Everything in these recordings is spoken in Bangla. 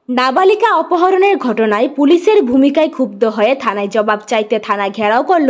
নাবালিকা অপহরণের ঘটনায় পুলিশের ভূমিকায় ক্ষুব্ধ হয়ে থানায় জবাব চাইতে থানা ঘেরাও করল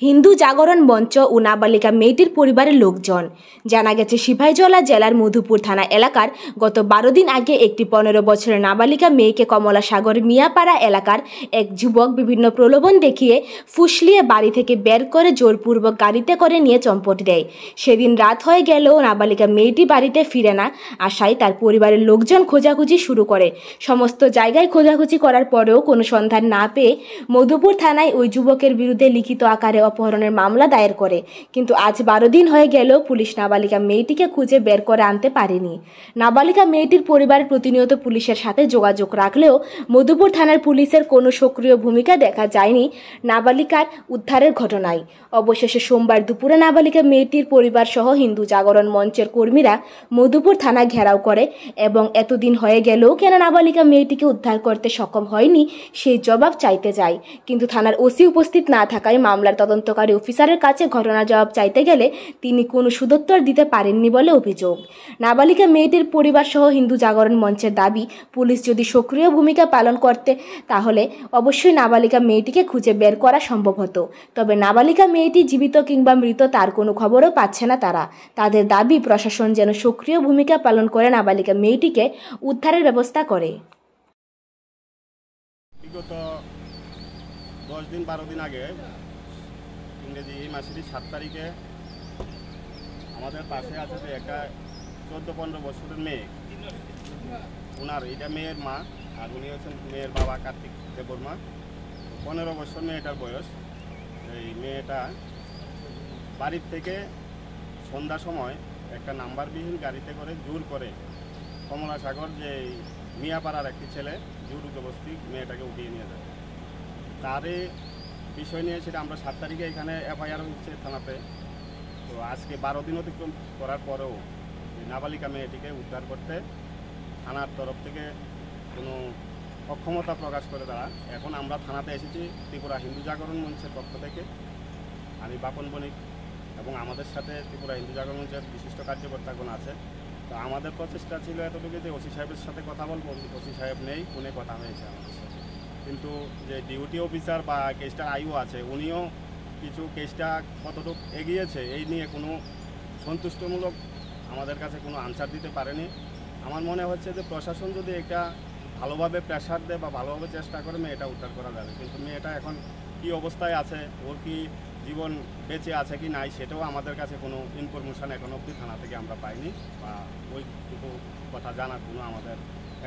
হিন্দু জাগরণ মঞ্চ ও নাবালিকা মেয়েটির পরিবারের লোকজন। জানা গেছে, সিপাহীজলা জেলার মধুপুর থানা এলাকার গত 12 দিন আগে একটি 15 বছরের নাবালিকা মেয়েকে কমলা সাগর মিয়াপাড়া এলাকার এক যুবক বিভিন্ন প্রলোভন দেখিয়ে ফুসলিয়ে বাড়ি থেকে বের করে জোরপূর্বক গাড়িতে করে নিয়ে চম্পট দেয়। সেদিন রাত হয়ে গেলেও নাবালিকা মেয়েটি বাড়িতে ফিরে না আসায় তার পরিবারের লোকজন খোঁজাখুঁজি শুরু করে। সমস্ত জায়গায় খোঁজাখুঁজি করার পরেও কোনো সন্ধান না পেয়ে মধুপুর থানায় ওই যুবকের বিরুদ্ধে লিখিত আকারে অপহরণের মামলা দায়ের করে। কিন্তু আজ 12 দিন হয়ে গেলেও পুলিশ নাবালিকা মেয়েটিকে খুঁজে বের করে আনতে পারেনি। নাবালিকা মেয়েটির পরিবার প্রতিনিয়ত পুলিশের সাথে যোগাযোগ রাখলেও মধুপুর থানার পুলিশের কোনো সক্রিয় ভূমিকা দেখা যায়নি নাবালিকার উদ্ধারের ঘটনায়। অবশেষে সোমবার দুপুরে নাবালিকা মেয়েটির পরিবার সহ হিন্দু জাগরণ মঞ্চের কর্মীরা মধুপুর থানা ঘেরাও করে এবং এতদিন হয়ে গেলেও কেন নাবালিকা মেয়েটিকে উদ্ধার করতে সক্ষম হয়নি সেই জবাব চাইতে যায়। কিন্তু থানার ওসি উপস্থিত না থাকায় মামলার তদন্তকারী অফিসারের কাছে ঘটনার জবাব চাইতে গেলে তিনি কোনো সুদুত্তর দিতে পারেননি বলে অভিযোগ। নাবালিকা মেয়েটির পরিবার সহ হিন্দু জাগরণ মঞ্চের দাবি, পুলিশ যদি সক্রিয় ভূমিকা পালন করতে তাহলে অবশ্যই নাবালিকা মেয়েটিকে খুঁজে বের করা সম্ভব হতো। তবে নাবালিকা মেয়েটি জীবিত কিংবা মৃত তার কোনো খবরও পাচ্ছে না তারা। তাদের দাবি, প্রশাসন যেন সক্রিয় ভূমিকা পালন করে নাবালিকা মেয়েটিকে উদ্ধারের ব্যবস্থা করে। বিগত 10 দিন 12 দিন আগে ইংরেজি এই মাসের 7 তারিখে আমাদের পাশে আছে যে একটা 14-15 বছরের মেয়ে, ওনার এটা মেয়ের মা আর উনি হচ্ছেন মেয়ের বাবা কার্তিক দেববর্মা। 15 বছর মেয়েটার বয়স। এই মেয়েটা বাড়ির থেকে সন্ধ্যা সময় একটা নাম্বারবিহীন গাড়িতে করে জোর করে কমলা সাগর যে মিয়াপাড়ার একটি ছেলে জোর জবরদস্তি মেয়েটাকে উঠিয়ে নিয়ে যায়। তারই বিষয় নিয়ে সেটা আমরা 7 তারিখে এখানে এফআইআর হচ্ছে থানাতে। তো আজকে 12 দিন অতিক্রম করার পরেও নাবালিকা মেয়েটিকে উদ্ধার করতে থানার তরফ থেকে কোনো অক্ষমতা প্রকাশ করে তারা। এখন আমরা থানাতে এসেছি ত্রিপুরা হিন্দু জাগরণ মঞ্চের পক্ষ থেকে। আমি বাপন বণিক এবং আমাদের সাথে ত্রিপুরা হিন্দু জাগরণ মঞ্চের বিশিষ্ট কার্যকর্তাগণ আছে। তো আমাদের প্রচেষ্টা ছিল এতটুকু যে ওসি সাহেবের সাথে কথা বলবো। ওসি সাহেব নেই, ফোনে কথা হয়েছে আমাদের সাথে, কিন্তু যে ডিউটি অফিসার বা কেসটার আইও আছে উনিও কিছু কেসটা কতটুকু এগিয়েছে এই নিয়ে কোনো সন্তুষ্টমূলক আমাদের কাছে কোনো আনসার দিতে পারেনি। আমার মনে হচ্ছে যে প্রশাসন যদি এটা ভালোভাবে প্রেশার দেয় বা ভালোভাবে চেষ্টা করে মেয়েটা উদ্ধার করা যাবে। কিন্তু মেয়েটা এখন কি অবস্থায় আছে, ওর কি জীবন বেঁচে আছে কি নাই সেটাও আমাদের কাছে কোনো ইনফরমেশান এখন অবধি থানা থেকে আমরা পাইনি বা ওইটুকু কথা জানার কোনো আমাদের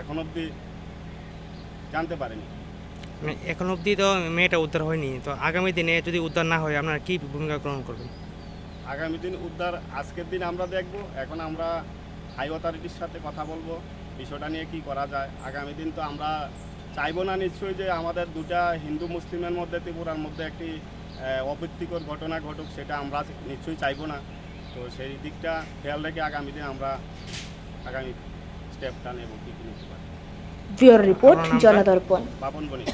এখন অবধি জানতে পারিনি। এখন অবধি তো মেয়েটা উদ্ধার হয়নি, তো আগামী দিনে যদি উদ্ধার না হয় আপনারা কী ভূমিকা গ্রহণ করবেন? আগামী দিন উদ্ধার আজকের দিন আমরা দেখব। এখন আমরা হাই অথরিটির সাথে কথা বলবো বিষয়টা নিয়ে কি করা যায়। আগামী দিন তো আমরা চাইবো না নিশ্চয়ই যে আমাদের দুটা হিন্দু মুসলিমের মধ্যে ত্রিপুরার মধ্যে একটি অপ্রীতিকর ঘটনা ঘটুক, সেটা আমরা নিশ্চয়ই চাইবো না। তো সেই দিকটা খেয়াল রেখে আগামী দিন আমরা আগামী স্টেপটা নেব, কী কী নিতে পারি। Bureau report, Janadarpan. বাপন বণিক।